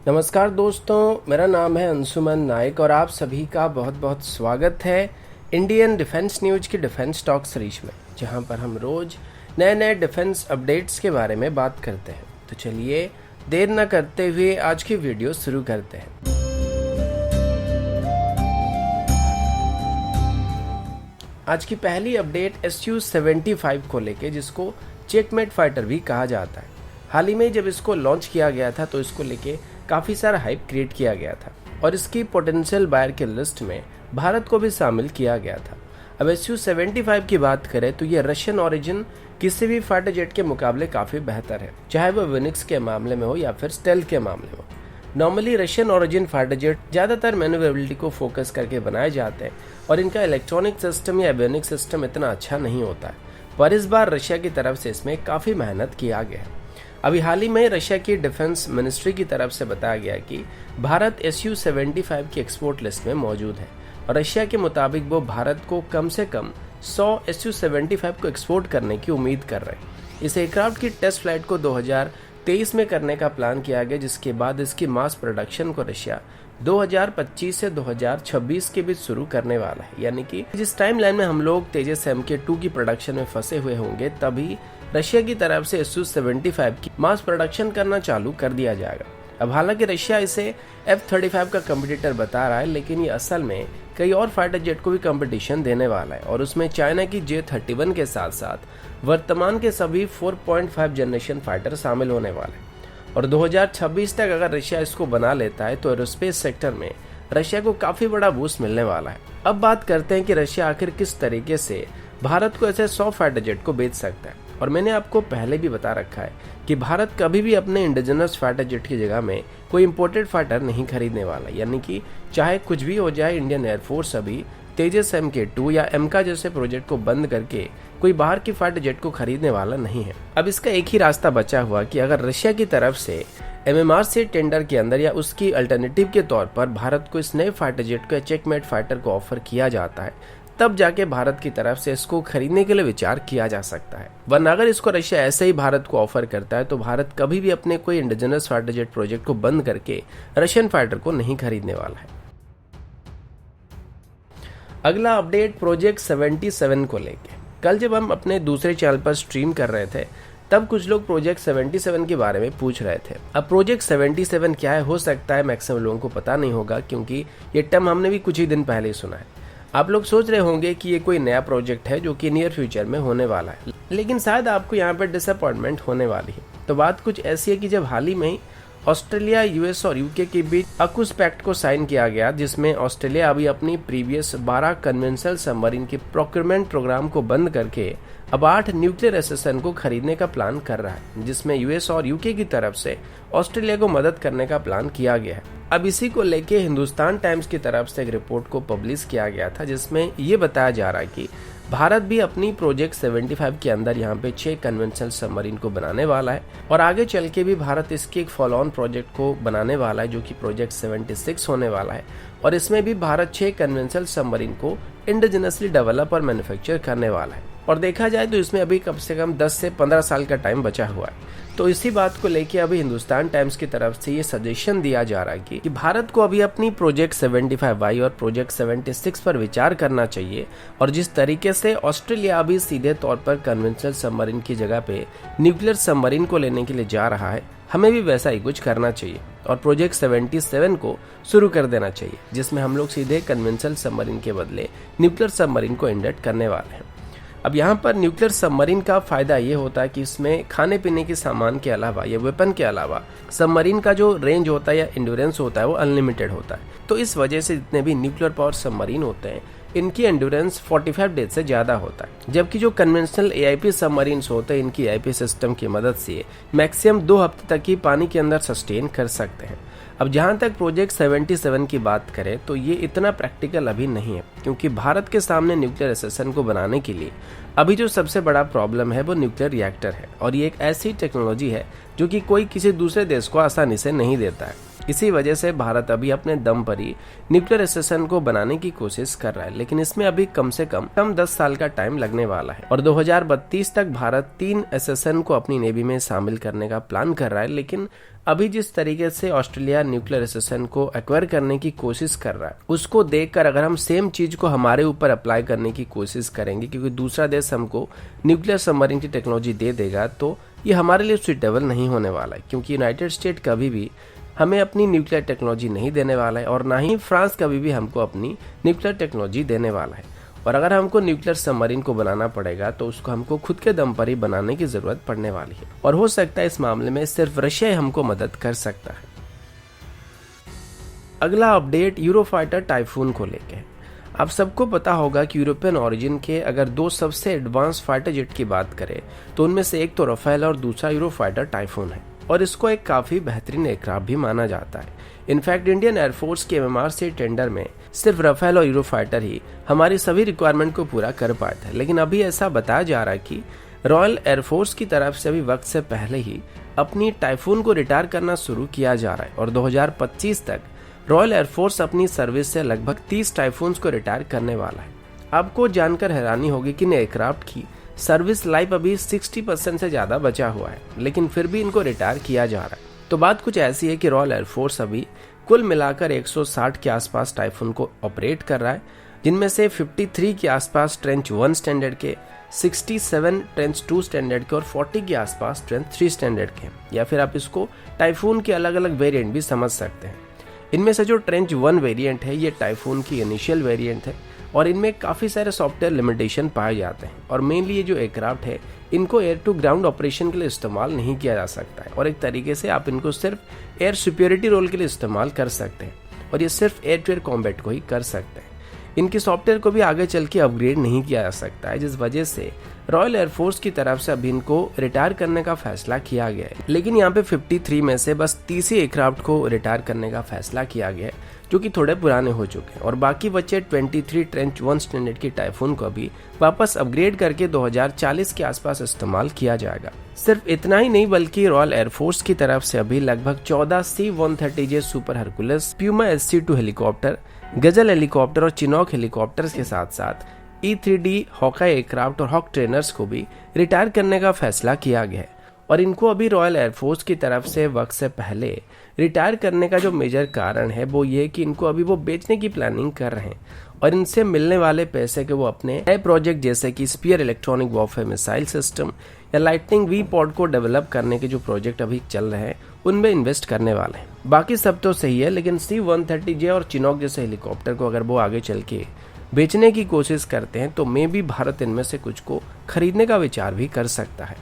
नमस्कार दोस्तों, मेरा नाम है अंशुमन नायक और आप सभी का बहुत बहुत स्वागत है इंडियन डिफेंस न्यूज की डिफेंस टॉक सीरीज में, जहां पर हम रोज नए नए डिफेंस अपडेट्स के बारे में बात करते हैं। तो चलिए देर न करते हुए आज की वीडियो शुरू करते हैं। आज की पहली अपडेट Su-75 को लेके, जिसको चेकमेट फाइटर भी कहा जाता है। हाल ही में जब इसको लॉन्च किया गया था तो इसको लेके काफ़ी सारा हाइप क्रिएट किया गया था और इसकी पोटेंशियल बायर की लिस्ट में भारत को भी शामिल किया गया था। अब Su-75 की बात करें तो ये रशियन ओरिजिन किसी भी फाइटर जेट के मुकाबले काफ़ी बेहतर है, चाहे वो विनिक्स के मामले में हो या फिर स्टेल्थ के मामले में हो। Normally Russian origin fighter jet ज़्यादातर मैन्यूवरेबिलिटी को फोकस करके बनाए जाते हैं और इनका इलेक्ट्रॉनिक सिस्टम या एवियोनिक सिस्टम इतना अच्छा नहीं होता है, पर इस बार रशिया की तरफ से इसमें काफ़ी मेहनत किया गया है। अभी हाल ही में रशिया की डिफेंस मिनिस्ट्री की तरफ से बताया गया कि भारत Su-75 की एक्सपोर्ट लिस्ट में मौजूद है और रशिया के मुताबिक वो भारत को कम से कम 100 Su-75 को एक्सपोर्ट करने की उम्मीद कर रहे हैं। इस एयरक्राफ्ट की टेस्ट फ्लाइट को 2023 में करने का प्लान किया गया, जिसके बाद इसकी मास प्रोडक्शन को रशिया 2025 से 2026 के बीच शुरू करने वाला है। यानी कि जिस टाइम लाइन में हम लोग तेजस Mk2 की प्रोडक्शन में फंसे हुए होंगे, तभी रशिया की तरफ से Su-75 की मास प्रोडक्शन करना चालू कर दिया जाएगा। अब हालांकि रशिया इसे F-35 का कंपटीटर बता रहा है, लेकिन ये असल में कई और फाइटर जेट को भी कंपटीशन देने वाला है और उसमें चाइना की J-31 के साथ साथ वर्तमान के सभी 4.5 जनरेशन फाइटर शामिल होने वाले हैं। और 2026 तक अगर रशिया इसको बना लेता है तो एरोस्पेस सेक्टर में रशिया को काफी बड़ा बूस्ट मिलने वाला है। अब बात करते हैं कि रशिया आखिर किस तरीके से भारत को ऐसे 100 फाइटर जेट को बेच सकता है। और मैंने आपको पहले भी बता रखा है कि भारत कभी भी अपने इंडिजिनस फाइटर जेट की जगह में कोई इंपोर्टेड फाइटर नहीं खरीदने वाला। यानी कि चाहे कुछ भी हो जाए, इंडियन एयरफोर्स अभी तेजस Mk2 या एमका जैसे प्रोजेक्ट को बंद करके कोई बाहर की फाइटर जेट को खरीदने वाला नहीं है। अब इसका एक ही रास्ता बचा हुआ कि अगर रशिया की तरफ से MMR से टेंडर के अंदर या उसकी अल्टरनेटिव के तौर पर भारत को इस नए फाइटर जेट को चेकमेट फाइटर को ऑफर किया जाता है, तब जाके भारत की तरफ से इसको खरीदने के लिए विचार किया जा सकता है। वरना अगर इसको रशिया ऐसे ही भारत को ऑफर करता है तो भारत कभी भी अपने कोई इंडिजिनस फाइटर जेट प्रोजेक्ट को बंद करके रशियन फाइटर को नहीं खरीदने वाला है। अगला अपडेट प्रोजेक्ट 77 को लेके। कल जब हम अपने दूसरे चैनल पर स्ट्रीम कर रहे थे तब कुछ लोग प्रोजेक्ट 77 के बारे में पूछ रहे थे। अब प्रोजेक्ट 77 क्या है, हो सकता है मैक्सिमम लोगों को पता नहीं होगा, क्योंकि ये टर्म हमने भी कुछ ही दिन पहले ही सुना है। आप लोग सोच रहे होंगे कि ये कोई नया प्रोजेक्ट है जो कि नियर फ्यूचर में होने वाला है, लेकिन शायद आपको यहाँ पर डिसअपॉइंटमेंट होने वाली है। तो बात कुछ ऐसी है कि जब हाल ही में ऑस्ट्रेलिया, यूएस और यूके के बीच अकुस पैक्ट को साइन किया गया, जिसमें ऑस्ट्रेलिया अभी अपनी प्रीवियस 12 कन्वेंशनल सबमरीन के प्रोक्योरमेंट प्रोग्राम को बंद करके अब 8 न्यूक्लियर एसेसन को खरीदने का प्लान कर रहा है, जिसमें यूएस और यूके की तरफ से ऑस्ट्रेलिया को मदद करने का प्लान किया गया है। अब इसी को लेके हिंदुस्तान टाइम्स की तरफ से एक रिपोर्ट को पब्लिश किया गया था, जिसमें ये बताया जा रहा है कि भारत भी अपनी प्रोजेक्ट 75 के अंदर यहाँ पे 6 कन्वेंशनल सबमरीन को बनाने वाला है और आगे चल के भी भारत इसके एक फॉलो ऑन प्रोजेक्ट को बनाने वाला है, जो कि प्रोजेक्ट 76 होने वाला है। और इसमें भी भारत 6 कन्वेंशनल सबमरीन को इंडिजिनसली डेवलप और मैन्युफैक्चर करने वाला है। और देखा जाए तो इसमें अभी कम से कम 10 से 15 साल का टाइम बचा हुआ है। तो इसी बात को लेके अभी हिंदुस्तान टाइम्स की तरफ से ये सजेशन दिया जा रहा है कि भारत को अभी अपनी प्रोजेक्ट 75Y और प्रोजेक्ट 76 पर विचार करना चाहिए। और जिस तरीके से ऑस्ट्रेलिया अभी सीधे तौर पर कन्वेंशनल सबमरीन की जगह पे न्यूक्लियर सबमरीन को लेने के लिए जा रहा है, हमें भी वैसा ही कुछ करना चाहिए और प्रोजेक्ट 77 को शुरू कर देना चाहिए, जिसमें हम लोग सीधे कन्वेंशनल सबमरीन के बदले न्यूक्लियर सबमरीन को इंडक्ट करने वाले हैं। अब यहाँ पर न्यूक्लियर सबमरीन का फायदा ये होता है कि इसमें खाने पीने के सामान के अलावा या वेपन के अलावा सबमरीन का जो रेंज होता है या एंड्योरेंस होता है वो अनलिमिटेड होता है। तो इस वजह से जितने भी न्यूक्लियर पावर सबमरीन होते हैं इनकी एंड्योरेंस 45 डेज से ज़्यादा होता है, जबकि जो कन्वेंशनल AIP सबमरीन्स होते हैं इनकी AIP सिस्टम की मदद से मैक्सिमम 2 हफ्ते तक ही पानी के अंदर सस्टेन कर सकते हैं। अब जहाँ तक प्रोजेक्ट 77 की बात करें तो ये इतना प्रैक्टिकल अभी नहीं है, क्योंकि भारत के सामने न्यूक्लियर एसेसन को बनाने के लिए अभी जो सबसे बड़ा प्रॉब्लम है वो न्यूक्लियर रिएक्टर है। और ये एक ऐसी टेक्नोलॉजी है जो कि कोई किसी दूसरे देश को आसानी से नहीं देता है। इसी वजह से भारत अभी अपने दम पर ही न्यूक्लियर एसेसन को बनाने की कोशिश कर रहा है, लेकिन इसमें अभी कम से कम 10 साल का टाइम लगने वाला है और 2032 तक भारत 3 एसेसन को अपनी नेवी में शामिल करने का प्लान कर रहा है। लेकिन अभी जिस तरीके से ऑस्ट्रेलिया न्यूक्लियर एसेसन को एक्वायर करने की कोशिश कर रहा है, उसको देखकर अगर हम सेम चीज को हमारे ऊपर अप्लाई करने की कोशिश करेंगे, क्योंकि दूसरा देश हमको न्यूक्लियर सबमरीन की टेक्नोलॉजी दे देगा, तो ये हमारे लिए सुइटेबल नहीं होने वाला है। क्योंकि यूनाइटेड स्टेट कभी भी हमें अपनी न्यूक्लियर टेक्नोलॉजी नहीं देने वाला है और ना ही फ्रांस कभी भी हमको अपनी न्यूक्लियर टेक्नोलॉजी देने वाला है। और अगर हमको न्यूक्लियर सबमरीन को बनाना पड़ेगा तो उसको हमको खुद के दम पर ही बनाने की जरूरत पड़ने वाली है और हो सकता है इस मामले में सिर्फ रशिया ही हमको मदद कर सकता है। अगला अपडेट यूरोफाइटर टाइफून को लेके है। आप सबको पता होगा कि यूरोपियन ओरिजिन के अगर 2 सबसे एडवांस फाइटर जेट की बात करें तो उनमें से एक तो राफेल और दूसरा यूरोफाइटर टाइफून है और इसको एक काफी बेहतरीन एयरक्राफ्ट भी माना जाता है। इनफैक्ट इंडियन एयरफोर्स के MMRC टेंडर में सिर्फ राफेल और यूरोफाइटर ही हमारी सभी रिक्वायरमेंट को पूरा कर पाए थे, लेकिन अभी ऐसा बताया जा रहा है कि रॉयल एयरफोर्स की तरफ से अभी वक्त से पहले ही अपनी टाइफून को रिटायर करना शुरू किया जा रहा है और 2025 तक रॉयल एयरफोर्स अपनी सर्विस से लगभग 30 टाइफून्स को रिटायर करने वाला है। आपको जानकर हैरानी होगी कि इन एयरक्राफ्ट की सर्विस लाइफ अभी 60% से ज्यादा बचा हुआ है, लेकिन फिर भी इनको रिटायर किया जा रहा है। तो बात कुछ ऐसी है कि रॉयल एयरफोर्स अभी कुल मिलाकर 160 के आसपास टाइफून को ऑपरेट कर रहा है, जिनमें से 53 के आसपास ट्रेंच 1 स्टैंडर्ड के, 67 ट्रेंच 2 स्टैंडर्ड के और 40 के आसपास ट्रेंच 3 स्टैंडर्ड के, या फिर आप इसको टाइफून के अलग अलग वेरिएंट भी समझ सकते हैं। इनमें से जो ट्रेंच 1 वेरिएंट है ये टाइफून की इनिशियल वेरिएंट है और इनमें काफ़ी सारे सॉफ्टवेयर लिमिटेशन पाए जाते हैं और मेनली ये जो एयरक्राफ्ट है इनको एयर टू ग्राउंड ऑपरेशन के लिए इस्तेमाल नहीं किया जा सकता है और एक तरीके से आप इनको सिर्फ एयर सुपीरियरिटी रोल के लिए इस्तेमाल कर सकते हैं और ये सिर्फ एयर टू एयर कॉम्बैट को ही कर सकते हैं। इनकी सॉफ्टवेयर को भी आगे चल के अपग्रेड नहीं किया जा सकता है, जिस वजह से रॉयल एयरफोर्स की तरफ से अभी इनको रिटायर करने का फैसला किया गया है। लेकिन यहाँ पे 53 में से बस 30 ही एयरक्राफ्ट को रिटायर करने का फैसला किया गया है, जो कि थोड़े पुराने हो चुके हैं और बाकी बचे 23 ट्रेंच 1 स्टैंडर्ड की टाइफून को अभी वापस अपग्रेड करके 2040 के आसपास इस्तेमाल किया जाएगा। सिर्फ इतना ही नहीं बल्कि रॉयल एयरफोर्स की तरफ से अभी लगभग 14 C-130J super Hercules, Puma SC-2 helicopter, गजल हेलीकॉप्टर और चिनॉक हेलीकॉप्टर के साथ साथ E-3D हॉकाई एयरक्राफ्ट और हॉक ट्रेनर्स को भी रिटायर करने का फैसला किया गया है और इनको अभी रॉयल एयरफोर्स की तरफ से वक्त से पहले रिटायर करने का जो मेजर कारण है वो ये कि इनको अभी वो बेचने की प्लानिंग कर रहे हैं और इनसे मिलने वाले पैसे के वो अपने नए प्रोजेक्ट जैसे कि spear electronic warfare missile system या लाइटनिंग वी पॉड को डेवलप करने के जो प्रोजेक्ट अभी चल रहे हैं उनमें इन्वेस्ट करने वाले हैं। बाकी सब तो सही है, लेकिन C-130J और चिनॉक जैसे हेलीकॉप्टर को अगर वो आगे चल के बेचने की कोशिश करते हैं तो मे भी भारत इनमें से कुछ को खरीदने का विचार भी कर सकता है।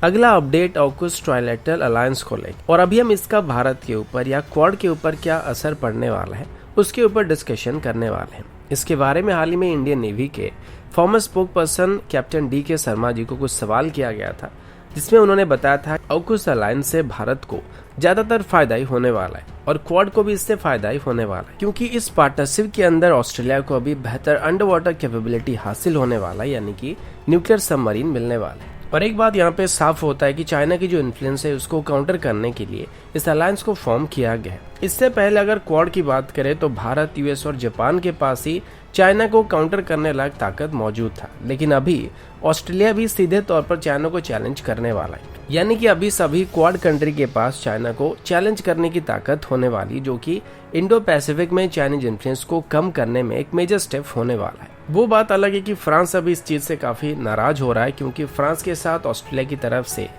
अगला अपडेट ऑकस ट्राइलेटरल अलायंस को लेकर और अभी हम इसका भारत के ऊपर या क्वाड के ऊपर क्या असर पड़ने वाला है उसके ऊपर डिस्कशन करने वाले हैं। इसके बारे में हाल ही में इंडियन नेवी के former spokesperson captain D.K. Sharma ji को कुछ सवाल किया गया था, जिसमें उन्होंने बताया था ऑकस अलायंस से भारत को ज्यादातर फायदा ही होने वाला है और क्वाड को भी इससे फायदा ही होने वाला है, क्योंकि इस पार्टनरशिप के अंदर ऑस्ट्रेलिया को अभी बेहतर अंडर वाटर कैपेबिलिटी हासिल होने वाला है, यानी कि न्यूक्लियर सबमरीन मिलने वाला है। और एक बात यहाँ पे साफ होता है कि चाइना की जो इन्फ्लुएंस है उसको काउंटर करने के लिए इस अलायंस को फॉर्म किया गया है। इससे पहले अगर क्वाड की बात करें तो भारत, US और जापान के पास ही चाइना को काउंटर करने लायक ताकत मौजूद था, लेकिन अभी ऑस्ट्रेलिया भी सीधे तौर पर चाइना को चैलेंज करने वाला है, यानी कि अभी सभी क्वाड कंट्री के पास चाइना को चैलेंज करने की ताकत होने वाली, जो कि इंडो पैसिफिक में चाइनीज इन्फ्लुएंस को कम करने में एक मेजर स्टेप होने वाला है। वो बात अलग है कि फ्रांस अभी इस चीज से काफी नाराज हो रहा है, क्योंकि फ्रांस के साथ ऑस्ट्रेलिया की तरफ से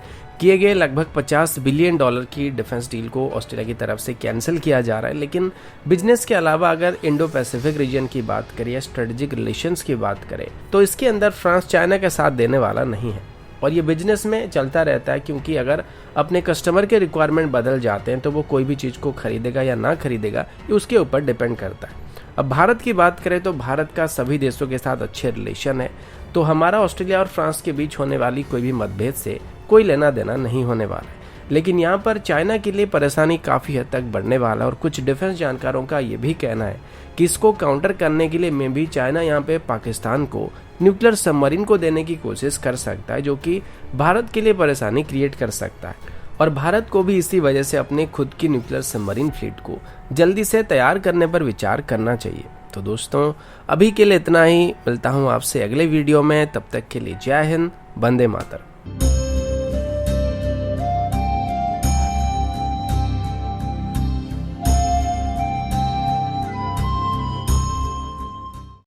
किए गए लगभग $50 बिलियन की डिफेंस डील को ऑस्ट्रेलिया की तरफ से कैंसिल किया जा रहा है। लेकिन बिजनेस के अलावा अगर इंडो पैसिफिक रीजन की बात करें या स्ट्रेटेजिक रिलेशंस की बात करें तो इसके अंदर फ्रांस चाइना के साथ देने वाला नहीं है और ये बिजनेस में चलता रहता है, क्योंकि अगर अपने कस्टमर के रिक्वायरमेंट बदल जाते हैं तो वो कोई भी चीज़ को खरीदेगा या ना खरीदेगा ये उसके ऊपर डिपेंड करता है। अब भारत की बात करें तो भारत का सभी देशों के साथ अच्छे रिलेशन है, तो हमारा ऑस्ट्रेलिया और फ्रांस के बीच होने वाली कोई भी मतभेद से कोई लेना देना नहीं होने वाला है। लेकिन यहाँ पर चाइना के लिए परेशानी काफ़ी हद तक बढ़ने वाला है और कुछ डिफेंस जानकारों का ये भी कहना है कि इसको काउंटर करने के लिए में भी चाइना यहाँ पे पाकिस्तान को न्यूक्लियर सबमरीन को देने की कोशिश कर सकता है, जो कि भारत के लिए परेशानी क्रिएट कर सकता है। और भारत को भी इसी वजह से अपने खुद की न्यूक्लियर सबमरीन फ्लीट को जल्दी से तैयार करने पर विचार करना चाहिए। तो दोस्तों अभी के लिए इतना ही, मिलता हूँ आपसे अगले वीडियो में, तब तक के लिए जय हिंद, वंदे मातरम।